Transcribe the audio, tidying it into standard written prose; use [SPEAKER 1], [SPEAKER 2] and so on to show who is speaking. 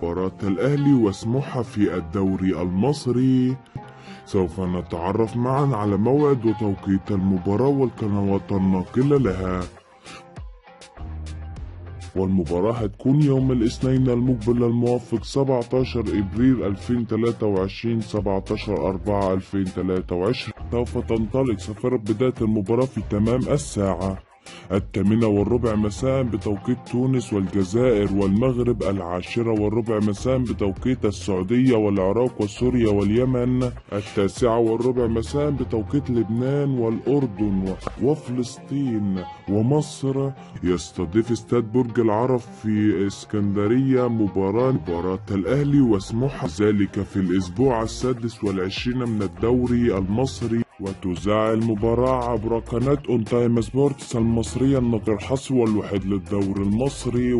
[SPEAKER 1] مباراة الأهلي وسموحة في الدوري المصري. سوف نتعرف معا على موعد وتوقيت المباراة والقنوات الناقلة لها. والمباراة هتكون يوم الاثنين المقبل الموافق 17 ابريل 2023 17/4/2023. سوف تنطلق صفارة بداية المباراة في تمام الساعة 8:15 مساء بتوقيت تونس والجزائر والمغرب، 10:15 مساء بتوقيت السعودية والعراق وسوريا واليمن، 9:15 مساء بتوقيت لبنان والأردن وفلسطين ومصر. يستضيف استاد برج العرب في اسكندرية مباراة الأهلي وسموحة، ذلك في الأسبوع 26 من الدوري المصري. وتذاع المباراة عبر قناة اون تايم سبورتس المصرية، النقل الحصري والوحيد للدوري المصري.